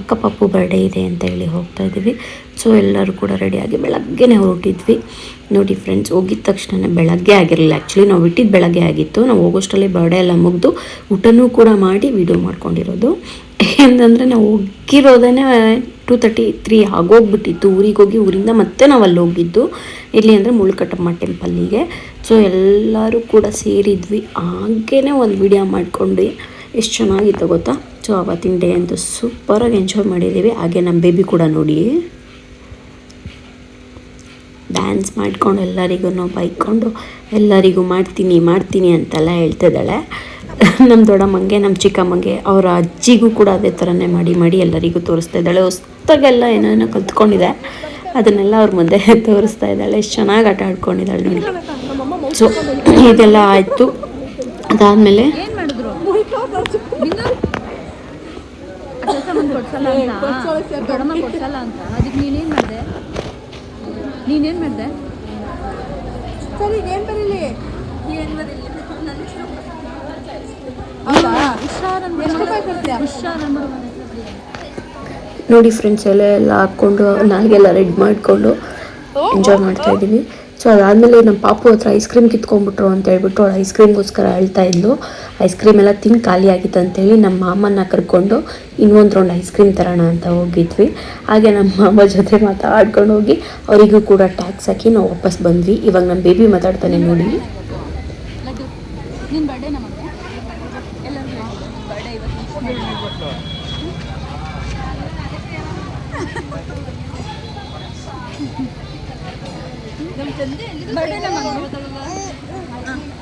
ಅಕ್ಕ ಪಪ್ಪು ಬರ್ಡೇ ಇದೆ ಅಂತ ಹೇಳಿ ಹೋಗ್ತಾ ಇದ್ದೀವಿ. ಸೊ ಎಲ್ಲರೂ ಕೂಡ ರೆಡಿಯಾಗಿ ಬೆಳಗ್ಗೆನೇ ಹೊರಟಿದ್ವಿ. ನೋಡಿ ಫ್ರೆಂಡ್ಸ್, ಹೋಗಿದ ತಕ್ಷಣ ಬೆಳಗ್ಗೆ ಆಗಿರಲಿಲ್ಲ, ಆ್ಯಕ್ಚುಲಿ ನಾವು ಬಿಟ್ಟಿದ್ದು ಬೆಳಗ್ಗೆ ಆಗಿತ್ತು. ನಾವು ಹೋಗೋಷ್ಟರಲ್ಲಿ ಬರ್ಡೇ ಎಲ್ಲ ಮುಗಿದು ಊಟನೂ ಕೂಡ ಮಾಡಿ ವಿಡಿಯೋ ಮಾಡ್ಕೊಂಡಿರೋದು. ಏನಂದರೆ ನಾವು ಹೋಗಿರೋದೇ 2:33 ಆಗೋಗ್ಬಿಟ್ಟಿತ್ತು. ಊರಿಗೆ ಹೋಗಿ ಊರಿಂದ ಮತ್ತೆ ನಾವು ಅಲ್ಲಿ ಹೋಗಿದ್ದು ಎಲ್ಲಿ ಅಂದರೆ ಮುಳ್ಳುಕಟ್ಟಮ್ಮ ಟೆಂಪಲ್ಲಿಗೆ. ಸೊ ಎಲ್ಲರೂ ಕೂಡ ಸೇರಿದ್ವಿ. ಹಾಗೇ ಒಂದು ವಿಡಿಯೋ ಮಾಡ್ಕೊಂಡು ಎಷ್ಟು ಚೆನ್ನಾಗಿತ್ತು ಗೊತ್ತಾ. ಸೊ ಆವತ್ತಿನ ಡೇ ಅಂತೂ ಸೂಪರಾಗಿ ಎಂಜಾಯ್ ಮಾಡಿದ್ದೀವಿ. ಹಾಗೆ ನಮ್ಮ ಬೇಬಿ ಕೂಡ ನೋಡಿ ಡ್ಯಾನ್ಸ್ ಮಾಡ್ಕೊಂಡು ಎಲ್ಲರಿಗೂ ಬೈಕೊಂಡು ಎಲ್ಲರಿಗೂ ಮಾಡ್ತೀನಿ ಅಂತೆಲ್ಲ ಹೇಳ್ತಿದ್ದಾಳೆ. ನಮ್ಮ ದೊಡ್ಡಮ್ಮಂಗೆ ನಮ್ಮ ಚಿಕ್ಕಮ್ಮಂಗೆ ಅವರ ಅಜ್ಜಿಗೂ ಕೂಡ ಅದೇ ಥರನೇ ಮಾಡಿ ಎಲ್ಲರಿಗೂ ತೋರಿಸ್ತಾ ಇದ್ದಾಳೆ. ಹೊಸ್ದಾಗೆಲ್ಲ ಏನೇನೋ ಕಲ್ತ್ಕೊಂಡಿದೆ, ಅದನ್ನೆಲ್ಲ ಅವ್ರ ಮುಂದೆ ತೋರಿಸ್ತಾ ಇದ್ದಾಳೆ. ಎಷ್ಟು ಚೆನ್ನಾಗಿ ಆಟ ಆಡ್ಕೊಂಡಿದ್ದಾಳೆ ನೋಡಿ. ಸೊ ಇದೆಲ್ಲ ಆಯಿತು. ಅದಾದಮೇಲೆ ನೀನೇನು ಮಾಡಿದೆ? ಸರಿ, ಏನು ಬರೀಲಿ? ನೋಡಿ ಫ್ರೆಂಡ್ಸ್, ಎಲ್ಲ ಹಾಕ್ಕೊಂಡು ನಾಲ್ಗೆಲ್ಲ ರೆಡಿ ಮಾಡಿಕೊಂಡು ಎಂಜಾಯ್ ಮಾಡ್ತಾಯಿದ್ದೀವಿ. ಸೊ ಅದಾದಮೇಲೆ ನಮ್ಮ ಪಾಪು ಹತ್ರ ಐಸ್ ಕ್ರೀಮ್ ಕಿತ್ಕೊಂಡ್ಬಿಟ್ರು ಅಂತ ಹೇಳ್ಬಿಟ್ಟು ಅವಳು ಐಸ್ ಕ್ರೀಮ್ಗೋಸ್ಕರ ಹೇಳ್ತಾ ಇದ್ಲು. ಐಸ್ ಕ್ರೀಮ್ ಎಲ್ಲ ತಿಂದು ಖಾಲಿ ಆಗಿತ್ತು ಅಂತೇಳಿ ನಮ್ಮ ಮಾಮನ್ನ ಕರ್ಕೊಂಡು ಇನ್ನೊಂದು ರೌಂಡ್ ಐಸ್ ಕ್ರೀಮ್ ತರೋಣ ಅಂತ ಹೋಗಿದ್ವಿ. ಹಾಗೆ ನಮ್ಮ ಮಾಮ ಜೊತೆ ಮಾತಾಡ್ಕೊಂಡು ಹೋಗಿ ಅವರಿಗೂ ಕೂಡ ಟ್ಯಾಕ್ಸ್ ಹಾಕಿ ನಾವು ವಾಪಸ್ ಬಂದ್ವಿ. ಇವಾಗ ನಮ್ಮ ಬೇಬಿ ಮಾತಾಡ್ತಾನೆ ನೋಡಿ.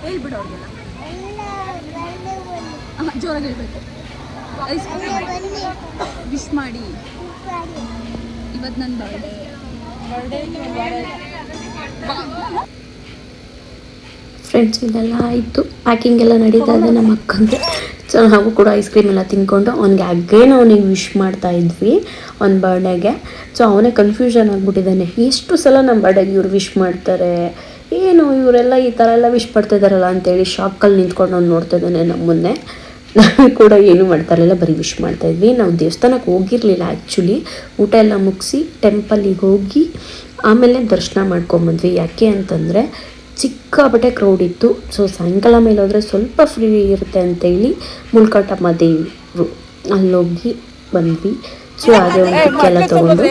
ಹೇಳ್ಬಿಡು ಅವ್ರಿಗೆಲ್ಲ, ಜೋರಾಗಿ ಹೇಳ್ಬೇಕು. ಐಸ್ ಕ್ರೀಮ್ ವಿಶ್ ಮಾಡಿ, ಇವತ್ತು ನನ್ನ ಬರ್ಡೇ. ಫ್ರೆಂಡ್ಸ್, ಇದೆಲ್ಲ ಆಯಿತು. ಪ್ಯಾಕಿಂಗ್ ಎಲ್ಲ ನಡೀತಾ ಇದೆ ನಮ್ಮ ಅಕ್ಕಂಗೆ. ಸೊ ನಾವು ಕೂಡ ಐಸ್ ಕ್ರೀಮ್ ಎಲ್ಲ ತಿನ್ಕೊಂಡು ಅವನಿಗೆ ವಿಶ್ ಮಾಡ್ತಾ ಇದ್ವಿ ಅವ್ನ ಬರ್ಡೇಗೆ. ಸೊ ಅವನೇ ಕನ್ಫ್ಯೂಷನ್ ಆಗಿಬಿಟ್ಟಿದ್ದಾನೆ, ಎಷ್ಟು ಸಲ ನಮ್ಮ ಬರ್ಡೇಗೆ ಇವ್ರು ವಿಶ್ ಮಾಡ್ತಾರೆ, ಏನು ಇವರೆಲ್ಲ ಈ ಥರ ಎಲ್ಲ ವಿಶ್ ಮಾಡ್ತಾ ಇದ್ದಾರಲ್ಲ ಅಂತೇಳಿ ಶಾಕಲ್ಲಿ ನಿಂತ್ಕೊಂಡು ಅವ್ನು ನೋಡ್ತಾ ಇದ್ದಾನೆ ನಮ್ಮನ್ನೇ. ನಾವು ಕೂಡ ಏನೂ ಮಾಡ್ತಾರಲ್ಲ, ಬರೀ ವಿಶ್ ಮಾಡ್ತಾಯಿದ್ವಿ. ನಾವು ದೇವಸ್ಥಾನಕ್ಕೆ ಹೋಗಿರಲಿಲ್ಲ ಆ್ಯಕ್ಚುಲಿ. ಊಟ ಎಲ್ಲ ಮುಗಿಸಿ ಟೆಂಪಲ್ಲಿಗೆ ಹೋಗಿ ಆಮೇಲೆ ದರ್ಶನ ಮಾಡ್ಕೊಂಬಂದ್ವಿ. ಯಾಕೆ ಅಂತಂದರೆ ಸಿಕ್ಕಾಪಟ್ಟೆ ಕ್ರೌಡ್ ಇತ್ತು. ಸೊ ಸಾಯಂಕಾಲ ಮೇಲೆ ಹೋದರೆ ಸ್ವಲ್ಪ ಫ್ರೀ ಇರುತ್ತೆ ಅಂತೇಳಿ ಮುಳ್ಳುಕಟ್ಟಮ್ಮ ದೇವರು ಅಲ್ಲೋಗಿ ಬಂದ್ವಿ. ಸೊ ಹಾಗೆ ಒಂದು ಪಿಕ್ಕೆಲ್ಲ ತೊಗೊಂಡು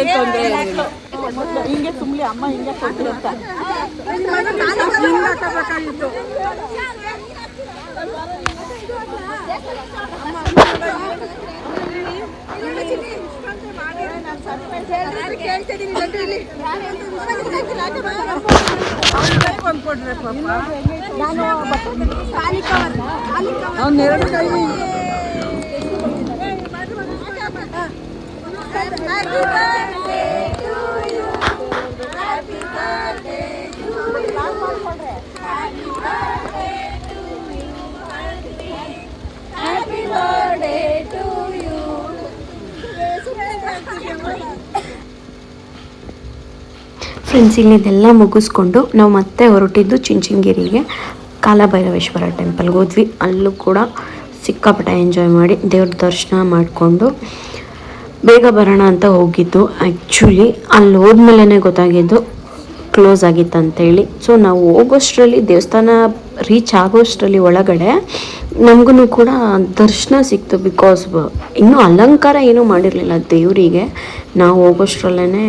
ಫ್ರೆಂಡ್ಸ್, ಇಲ್ಲಿದೆಲ್ಲ ಮುಗಿಸ್ಕೊಂಡು ನಾವು ಮತ್ತೆ ಹೊರಟಿದ್ದು ಚುಂಚನಗಿರಿಗೆ ಕಾಲಭೈರವೇಶ್ವರ ಟೆಂಪಲ್ಗೆ ಹೋದ್ವಿ. ಅಲ್ಲೂ ಕೂಡ ಸಿಕ್ಕಾಪಟ್ಟೆ ಎಂಜಾಯ್ ಮಾಡಿ ದೇವ್ರ ದರ್ಶನ ಮಾಡಿಕೊಂಡು ಬೇಗ ಬರೋಣ ಅಂತ ಹೋಗಿದ್ದು. ಆ್ಯಕ್ಚುಲಿ ಅಲ್ಲಿ ಹೋದ್ಮೇಲೆ ಗೊತ್ತಾಗಿದ್ದು ಕ್ಲೋಸ್ ಆಗಿತ್ತು ಅಂತೇಳಿ. ಸೊ ನಾವು ಹೋಗೋಷ್ಟರಲ್ಲಿ ದೇವಸ್ಥಾನ ರೀಚ್ ಆಗೋಷ್ಟರಲ್ಲಿ ಒಳಗಡೆ ನಮಗೂ ಕೂಡ ದರ್ಶನ ಸಿಕ್ತು. ಬಿಕಾಸ್ ಇನ್ನೂ ಅಲಂಕಾರ ಏನೂ ಮಾಡಿರಲಿಲ್ಲ ದೇವರಿಗೆ. ನಾವು ಹೋಗೋಷ್ಟರಲ್ಲೇ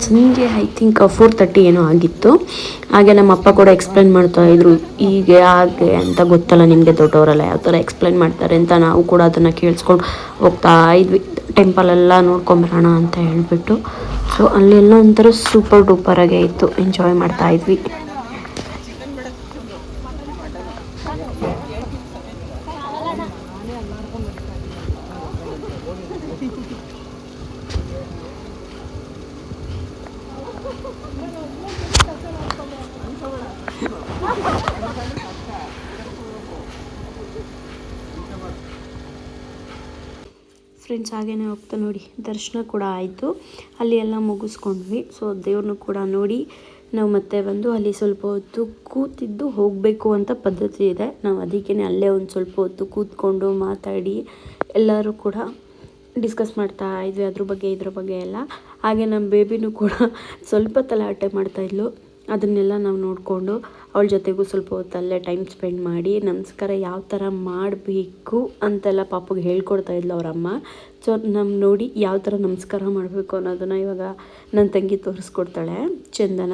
ಸಂಜೆ ಐ ಥಿಂಕ್ 4:30 ಏನೋ ಆಗಿತ್ತು. ಹಾಗೆ ನಮ್ಮ ಅಪ್ಪ ಕೂಡ ಎಕ್ಸ್ಪ್ಲೇನ್ ಮಾಡ್ತಾಯಿದ್ರು, ಹೀಗೆ ಹಾಗೆ ಅಂತ. ಗೊತ್ತಲ್ಲ ನಿಮಗೆ, ದೊಡ್ಡವರೆಲ್ಲ ಯಾವ ಥರ ಎಕ್ಸ್ಪ್ಲೇನ್ ಮಾಡ್ತಾರೆ ಅಂತ. ನಾವು ಕೂಡ ಅದನ್ನು ಕೇಳಿಸ್ಕೊಂಡು ಹೋಗ್ತಾ ಇದ್ವಿ. ಟೆಂಪಲೆಲ್ಲ ನೋಡ್ಕೊಂಬರೋಣ ಅಂತ ಹೇಳಿಬಿಟ್ಟು. ಸೊ ಅಲ್ಲೆಲ್ಲ ಒಂಥರ ಸೂಪರ್ ಡೂಪರಾಗೆ ಇತ್ತು, ಎಂಜಾಯ್ ಮಾಡ್ತಾಯಿದ್ವಿ. ಫ್ರೆಂಡ್ಸ್, ಹಾಗೇ ಹೋಗ್ತಾ ನೋಡಿ ದರ್ಶನ ಕೂಡ ಆಯಿತು. ಅಲ್ಲಿ ಎಲ್ಲ ಮುಗಿಸ್ಕೊಂಡ್ವಿ. ಸೊ ದೇವ್ರನ್ನೂ ಕೂಡ ನೋಡಿ ನಾವು ಮತ್ತೆ ಬಂದು ಅಲ್ಲಿ ಸ್ವಲ್ಪ ಹೊತ್ತು ಕೂತಿದ್ದು ಹೋಗಬೇಕು ಅಂತ ಪದ್ಧತಿ ಇದೆ. ನಾವು ಅದಕ್ಕೇ ಅಲ್ಲೇ ಒಂದು ಸ್ವಲ್ಪ ಹೊತ್ತು ಕೂತ್ಕೊಂಡು ಮಾತಾಡಿ ಎಲ್ಲರೂ ಕೂಡ ಡಿಸ್ಕಸ್ ಮಾಡ್ತಾ ಇದ್ವಿ ಇದ್ರ ಬಗ್ಗೆ ಎಲ್ಲ. ಹಾಗೆ ನಮ್ಮ ಬೇಬಿನೂ ಕೂಡ ಸ್ವಲ್ಪ ತಲಾಟೆ ಮಾಡ್ತಾಯಿದ್ಲು. ಅದನ್ನೆಲ್ಲ ನಾವು ನೋಡಿಕೊಂಡು ಅವಳ ಜೊತೆಗೂ ಸ್ವಲ್ಪ ಹೊತ್ತಲ್ಲೇ ಟೈಮ್ ಸ್ಪೆಂಡ್ ಮಾಡಿ ನಮಸ್ಕಾರ ಯಾವ ಥರ ಮಾಡಬೇಕು ಅಂತೆಲ್ಲ ಪಾಪಗೆ ಹೇಳ್ಕೊಡ್ತಾಯಿದ್ಲು ಅವರಮ್ಮ. ಸೊ ನೋಡಿ ಯಾವ ಥರ ನಮಸ್ಕಾರ ಮಾಡಬೇಕು ಅನ್ನೋದನ್ನು ಇವಾಗ ನನ್ನ ತಂಗಿ ತೋರಿಸ್ಕೊಡ್ತಾಳೆ ಚಂದನ.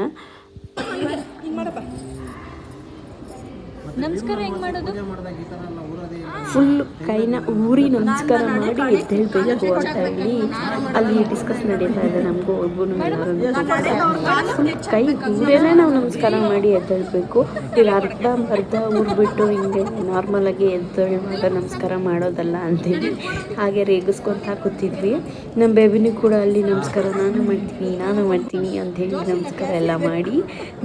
ನಮಸ್ಕಾರ ಹೆಂಗ್ ಮಾಡೋದು? ಫುಲ್ ಕೈನ ಊರಿ ನಮಸ್ಕಾರ ಮಾಡಿ ಎದ್ದೇಳಬೇಕು ಅಂತ ಹೇಳಿ ಅಲ್ಲಿ ಡಿಸ್ಕಸ್ ನಡೀತಾ ಇದೆ. ನಮಗೂ ಒಬ್ಬನು ಫುಲ್ ಕೈ ಊರೇನೆ ನಾವು ನಮಸ್ಕಾರ ಮಾಡಿ ಎದ್ದೇಳಬೇಕು. ಈಗ ಅರ್ಧ ಊರ್ಬಿಟ್ಟು ಹಿಂಗೆ ನಾರ್ಮಲಾಗಿ ಎದ್ದೇಳುವಾಗ ನಮಸ್ಕಾರ ಮಾಡೋದಲ್ಲ ಅಂತೇಳಿ ಹಾಗೆ ರೇಗಿಸ್ಕೊತಾ ಕೂತಿದ್ವಿ. ನಮ್ಮ ಬೇಬಿನೂ ಕೂಡ ಅಲ್ಲಿ ನಮಸ್ಕಾರ ನಾನು ಮಾಡ್ತೀನಿ ಅಂಥೇಳಿ ನಮಸ್ಕಾರ ಎಲ್ಲ ಮಾಡಿ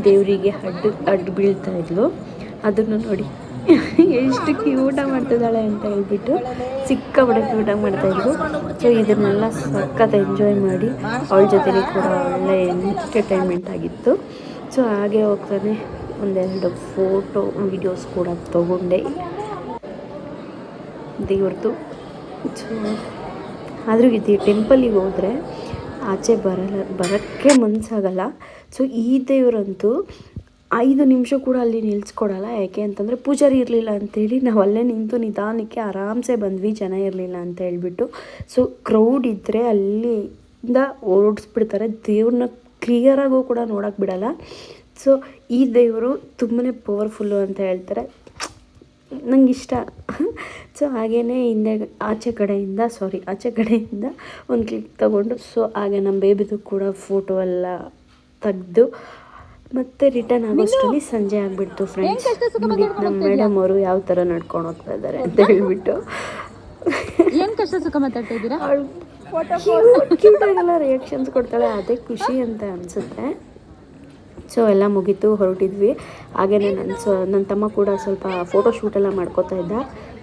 ದೇವರಿಗೆ ಅಡ್ಡು ಬೀಳ್ತಾ ಇದ್ಲು. ಅದನ್ನು ನೋಡಿ ಎಷ್ಟು ಕ್ಯೂಟ ಮಾಡ್ತಿದ್ದಾಳೆ ಅಂತ ಹೇಳ್ಬಿಟ್ಟು ಸಿಕ್ಕಾಪಟ್ಟೆ ಕ್ಯೂಟಾಗಿ ಮಾಡ್ತಾಯಿದ್ರು. ಸೊ ಇದನ್ನೆಲ್ಲ ಸಖತ್ ಎಂಜಾಯ್ ಮಾಡಿ ಅವಳ ಜೊತೆಗೆ ಕೂಡ ಒಳ್ಳೆ ಎಂಟರ್ಟೈನ್ಮೆಂಟ್ ಆಗಿತ್ತು. ಸೊ ಹಾಗೆ ಹೋಗ್ತಾನೆ ಒಂದೆರಡು ಫೋಟೋ ವೀಡಿಯೋಸ್ ಕೂಡ ತೊಗೊಂಡೆ ದೇವ್ರದ್ದು. ಆದರೂ ಇದು ಟೆಂಪಲಿಗೆ ಹೋದರೆ ಆಚೆ ಬರೋಕ್ಕೆ ಮನಸ್ಸಾಗಲ್ಲ. ಸೊ ಈ ದೇವರಂತೂ 5 ನಿಮಿಷ ಕೂಡ ಅಲ್ಲಿ ನಿಲ್ಲಿಸ್ಕೊಡಲ್ಲ. ಯಾಕೆ ಅಂತಂದರೆ ಪೂಜಾರಿ ಇರಲಿಲ್ಲ ಅಂಥೇಳಿ ನಾವು ಅಲ್ಲೇ ನಿಂತು ನಿಧಾನಕ್ಕೆ ಆರಾಮ್ಸೆ ಬಂದ್ವಿ, ಜನ ಇರಲಿಲ್ಲ ಅಂತ ಹೇಳ್ಬಿಟ್ಟು. ಸೊ ಕ್ರೌಡ್ ಇದ್ದರೆ ಅಲ್ಲಿಂದ ಓಡಿಸ್ಬಿಡ್ತಾರೆ, ದೇವ್ರನ್ನ ಕ್ಲಿಯರಾಗೂ ಕೂಡ ನೋಡೋಕ್ಕೆ ಬಿಡಲ್ಲ. ಸೊ ಈ ದೇವರು ತುಂಬಾ ಪವರ್ಫುಲ್ಲು ಅಂತ ಹೇಳ್ತಾರೆ, ನಂಗೆ ಇಷ್ಟ. ಸೊ ಹಾಗೆಯೇ ಆಚೆ ಕಡೆಯಿಂದ ಒಂದು ಕ್ಲಿಕ್ ತಗೊಂಡು ಸೊ ಹಾಗೆ ನಮ್ಮ ಬೇಬಿದು ಕೂಡ ಫೋಟೋ ಎಲ್ಲ ತೆಗೆದು ಮತ್ತೆ ರಿಟರ್ನ್ ಆಗೋಷ್ಟರಲ್ಲಿ ಸಂಜೆ ಆಗಿಬಿಡ್ತು ಫ್ರೆಂಡ್ಸ್. ನಮ್ಮ ಮೇಡಮ್ ಅವರು ಯಾವ ಥರ ನಡ್ಕೊಂಡು ಹೋಗ್ತಾ ಇದ್ದಾರೆ ಅಂತ ಹೇಳ್ಬಿಟ್ಟು ಏನು ಕಷ್ಟ ಸುಖ ಮಾತಾಡ್ತಾ ಇದ್ದೀರಾ? ಕ್ಯೂಟಾಗೆಲ್ಲ ರಿಯಾಕ್ಷನ್ಸ್ ಕೊಡ್ತಾಳೆ, ಅದೇ ಖುಷಿ ಅಂತ ಅನಿಸುತ್ತೆ. ಸೊ ಎಲ್ಲ ಮುಗೀತು, ಹೊರಟಿದ್ವಿ. ಹಾಗೆಯೇ ನನ್ನ ತಮ್ಮ ಕೂಡ ಸ್ವಲ್ಪ ಫೋಟೋಶೂಟೆಲ್ಲ ಮಾಡ್ಕೋತಾ ಇದ್ದ.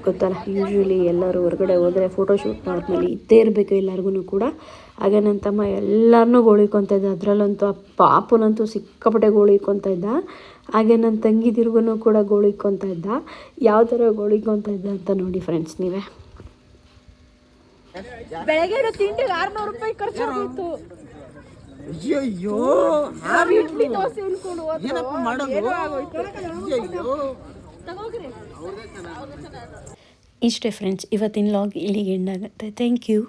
ಗೊತ್ತಲ್ಲ, ಯೂಶ್ವಲಿ ಎಲ್ಲರೂ ಹೊರಗಡೆ ಹೋದರೆ ಫೋಟೋಶೂಟ್ ನಾರ್ಮಲಿ ಇದ್ದೇ ಇರಬೇಕು ಎಲ್ಲರಿಗೂ ಕೂಡ. ಹಾಗೆ ನನ್ನ ತಮ್ಮ ಎಲ್ಲರನ್ನೂ ಗೋಳಿಕೊತಾ ಇದ್ದ. ಅದರಲ್ಲಂತೂ ಆ ಪಾಪನಂತೂ ಸಿಕ್ಕಾಪಟ್ಟೆ ಗೋಳಿಕೊತಾ ಇದ್ದ. ಹಾಗೆ ನನ್ನ ತಂಗಿದಿರ್ಗೂ ಕೂಡ ಗೋಳಿಕೊತಾ ಇದ್ದ. ಯಾವ ಥರ ಗೋಳಿಕೊತಾ ಇದ್ದ ಅಂತ ನೋಡಿ ಫ್ರೆಂಡ್ಸ್ ನೀವೇ. ಬೆಳಗ್ಗೆ ತಿಂಡಿಗೆ 600 ರೂಪಾಯಿ ಖರ್ಚಾಗಿತ್ತು. ಅಯ್ಯೋ ಇಡ್ಲಿ ದೋಸೆ ಉಳ್ಕೊಂಡು ಏನಪ್ಪ ಮಾಡೋದು? ಇಷ್ಟೇ ಫ್ರೆಂಡ್ಸ್, ಇವತ್ತಿನ ಲಾಗ್ ಇಲ್ಲಿಗೆ ಎಂಡ್ ಆಗುತ್ತೆ. Thank you.